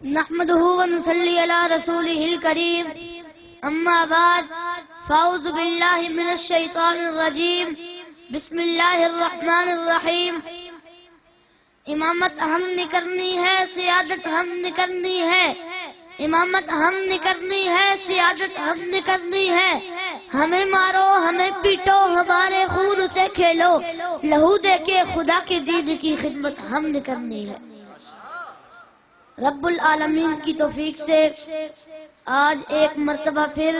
نحمده ونصلي على رسوله الكريم اما بعد فاعوذ بالله من الشيطان الرجيم بسم اللہ الرحمن الرحیم. امامت ہم نے کرنی ہے، سیادت ہم نے کرنی ہے. امامت ہم نے کرنی ہے، سیادت ہم نے کرنی ہے. ہمیں مارو، ہمیں پیٹو، ہمارے خون سے کھیلو، لہو دے کے خدا کے دین کی خدمت ہم نے کرنی ہے. رب العالمین کی توفیق سے آج ایک مرتبہ پھر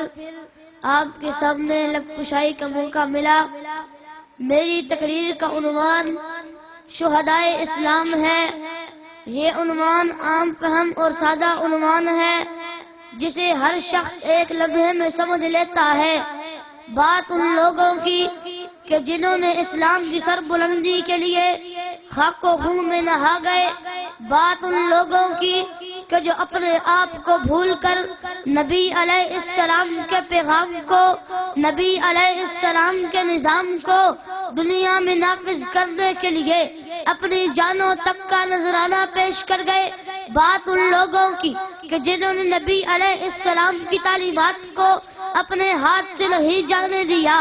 آپ کے سامنے لب کشائی کا موقع ملا. میری تقریر کا عنوان شہدائے اسلام ہے. یہ عنوان عام فہم اور سادہ عنوان ہے جسے ہر شخص ایک لمحے میں سمجھ لیتا ہے. بات ان لوگوں کی کہ جنہوں نے اسلام کی سر بلندی کے لیے خاک و خون میں نہا گئے. بات ان لوگوں کی کہ جو اپنے آپ کو بھول کر نبی علیہ السلام کے پیغام کو، نبی علیہ السلام کے نظام کو دنیا میں نافذ کرنے کے لیے اپنی جانوں تک کا نذرانہ پیش کر گئے. بات ان لوگوں کی کہ جنہوں نے نبی علیہ السلام کی تعلیمات کو اپنے ہاتھ سے نہیں جانے دیا،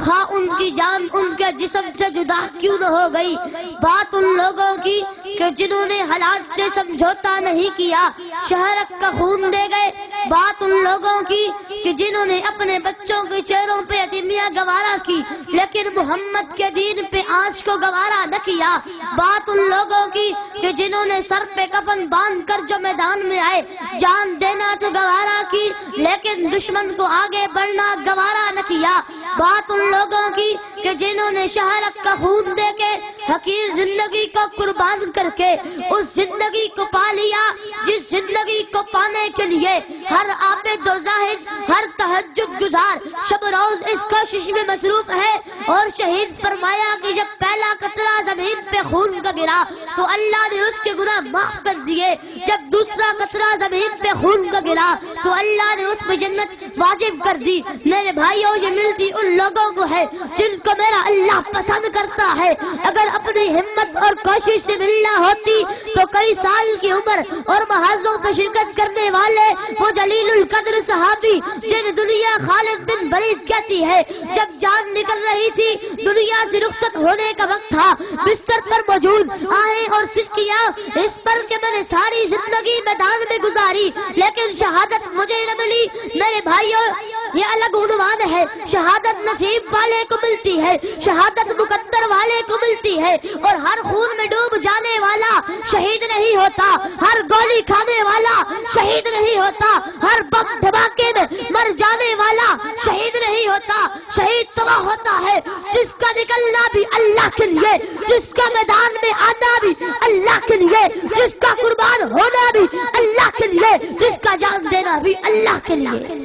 خواہ ان کی جان ان کے جسم سے جدا کیوں نہ ہو گئی. بات ان لوگوں کی کہ جنہوں نے حالات سے سمجھوتا نہیں کیا، شہرت کا خون دے گئے. بات ان لوگوں کی کہ جنہوں نے اپنے بچوں کے چہروں پہ یتیمیاں گوارا کی لیکن محمد کے دین پہ آنچ کو گوارا نہ کیا. بات ان لوگوں کی کہ جنہوں نے سر پہ کفن باندھ کر جو میدان میں آئے، جان دینا تو گوارا کی لیکن دشمن کو آگے بڑھنا گوارا نہ کیا. بات ان لوگوں کی کہ جنہوں نے شہرت کا خون دے کے حقیر زندگی کو قربان کر کے اس زندگی کو پا لیا جس زندگی کو پانے کے لیے ہر عابد و زاہد، ہر تہجد گزار شب روز اس کوشش میں مصروف ہے. اور شہید فرمایا کہ جب پہلا قطرہ زمین پہ خون کا گرا تو اللہ نے اس کے گناہ معاف کر دیے. جب دوسرا قطرہ زمین پہ خون کا گرا تو اللہ نے اس پہ جنت واجب کر دی. میرے بھائیوں، یہ ملتی ان لوگوں کو ہے جن کو میرا اللہ پسند کرتا ہے. اگر اپنی ہمت اور کوشش سے ملنا ہوتی تو کئی سال کی عمر اور محاذوں پہ شرکت کرنے والے وہ جلیل القدر صحابی جن دنیا خالد بن ولید کہتی ہے جب جان نکل رہی تھی، دنیا سے رخصت ہونے کا وقت تھا، بستر پر موجود آہیں اور سسکیاں اس پر کہ میں نے ساری زندگی میدان میں گزاری لیکن شہادت مجھے نہ ملی. میرے بھائیوں، یہ الگ عنوان ہے. شہادت نصیب والے کو ملتی ہے، شہادت مقدر والے کو ملتی ہے. اور ہر خون میں ڈوب جانے والا شہید نہیں ہوتا، ہر گولی کھانے والا شہید نہیں ہوتا، ہر بم دھماکے میں مر جانے والا شہید نہیں ہوتا. شہید تو وہ ہوتا ہے جس کا نکلنا بھی اللہ کے لیے، جس کا میدان میں آنا بھی اللہ کے لیے، جس کا قربان ہونا بھی اللہ کے لیے، جس کا جان دینا بھی اللہ کے لیے.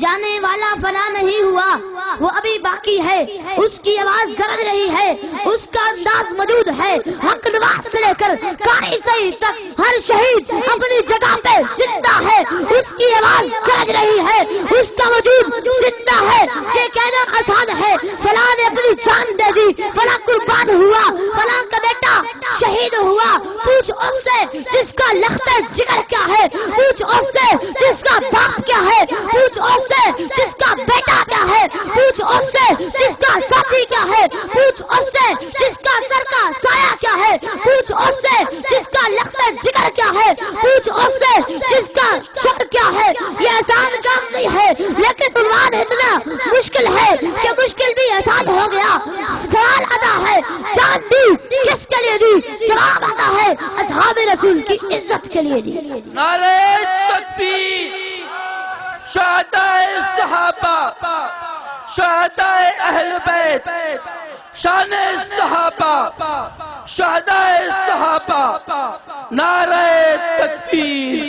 جانے والا فنا نہیں ہوا، وہ ابھی باقی ہے. اس کی آواز گرج رہی ہے، اس کا انداز موجود ہے. حق نواز سے لے کر قاری سعید تک ہر شہید اپنی جگہ پہ زندہ ہے. اس کی آواز گرج رہی ہے، اس کا وجود زندہ ہے. یہ کہنا آسان ہے فلاں نے اپنی جان دے دی، فلاں قربان ہوا، فلاں کا بیٹا شہید ہوا. پوچھ اس سے جس کا لخت جگر کیا ہے، پوچھ اس سے جس کا باپ کیا ہے، پوچھ اس سے جس کا بیٹا کیا ہے، پوچھ اس سے جس کا ساتھی کیا ہے، پوچھ اس سے جس کا سر کا سایہ کیا ہے، پوچھ اس سے جس کا لخت جگر کیا ہے، پوچھ اس سے جس کا شر کیا ہے. یہ آسان کام نہیں ہے لیکن عنوان اتنا مشکل ہے کہ مشکل بھی آسان ہو گیا. سوال آتا ہے جان دی کس کے لیے دی؟ جواب آتا ہے اصحاب رسول کی عزت کے لیے دی. نعرہ تکبیر! شہدائے صحابہ، شہدائے اہل بیت، شان صحابہ، شہدائے صحابہ، نعرہ تکبیر!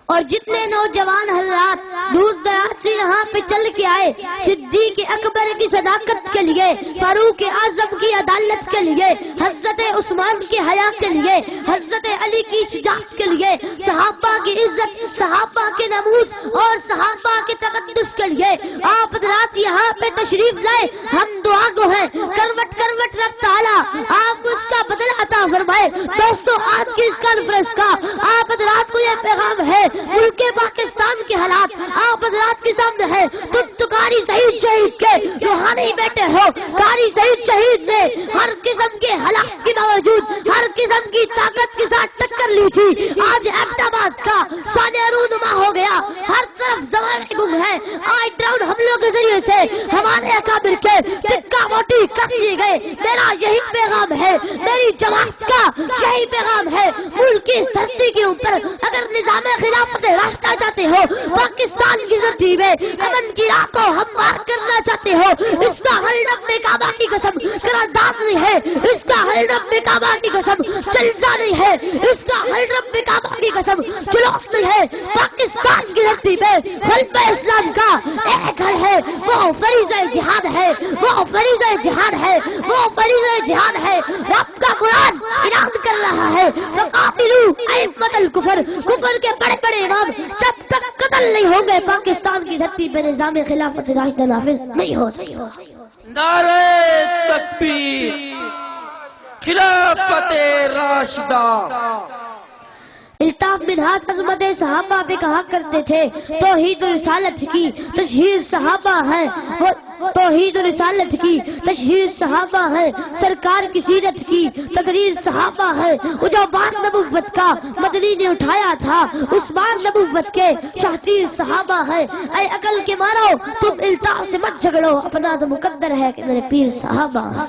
اور جتنے نوجوان حضرات دور دراز سے یہاں پہ چل کے آئے صدیق اکبر کی صداقت کے لیے، فاروق اعظم کی عدالت کے لیے، حضرت عثمان کی حیا کے لیے، حضرت علی کی شجاعت کے لیے، صحابہ کی عزت، صحابہ کے ناموس اور صحابہ کے تقدس کے لیے آپ حضرات یہاں پہ تشریف لائے، ہم دعا گو ہیں کروٹ کروٹ رب تعالیٰ آپ کو اس کا بدلہ عطا فرمائے۔ دوستو آج کی اس کانفرنس کا آپ حضرات کو یہ پیغام ہے، ملک پاکستان کے حالات آپ حضرات کے سامنے ہے، تم تو قاری سعید شہید کے روحانی بیٹے ہو۔ قاری سعید شہید نے ہر قسم کے حالات کے باوجود ہر قسم کی طاقت کے ساتھ ٹکر لی تھی، آج احمد آباد کا سانیہ رونما ہو گیا، ہر طرف زمانے گم ہے، آج ڈراؤن حملوں کے ذریعے سے ہمارے اکابر کے ٹکا موٹی کر دیے گئے۔ میرا یہی پیغام ہے، میری جماعت کا یہی پیغام ہے، ملک کی دھرتی کے اوپر اگر نظام خلافت راستہ چاہتے ہو، پاکستان کی دھرتی میں امن کی راہ کو ہموار کرنا چاہتے ہو، اس کا حل رب کعبہ کی قسم قرارداد نہیں ہے، اس کا حل رب کعبہ کی قسم جلسہ نہیں ہے، اس کا حل رب کعبہ کی قسم جلوس نہیں ہے۔ پاکستان کی دھرتی پہ غلبہ اسلام کا ایک حل ہے، وہ فریضہ جہاد ہے، وہ فریضہ جہاد ہے، وہ فریضہ جہاد ہے۔ رب کا قرآن اعلان کر رہا ہے، وَقَاتِلُوا أَئِمَّةَ الْكُفْرِ، کفر کے بڑے بڑے امام جب تک قتل نہیں ہوں گے پاکستان کی دھرتی پہ نظام خلافت راشدہ نافذ نہیں ہو سکے۔ نعرہ تکبیر، خلافت راشدہ۔ الطاف منہاج عظمت صحابہ پہ کہا کرتے تھے، توحید و رسالت کی تشہیر صحابہ ہیں، توحید و رسالت کی تشہیر صحابہ ہیں، سرکار کی سیرت کی تقریر صحابہ ہیں۔ وہ جو بار نبوت کا مدنی نے اٹھایا تھا، اس بار نبوت کے شاہتیر صحابہ ہیں۔ اے عقل کے مارو تم الطاف سے مت جھگڑو، اپنا تو مقدر ہے کہ میرے پیر صحابہ ہیں۔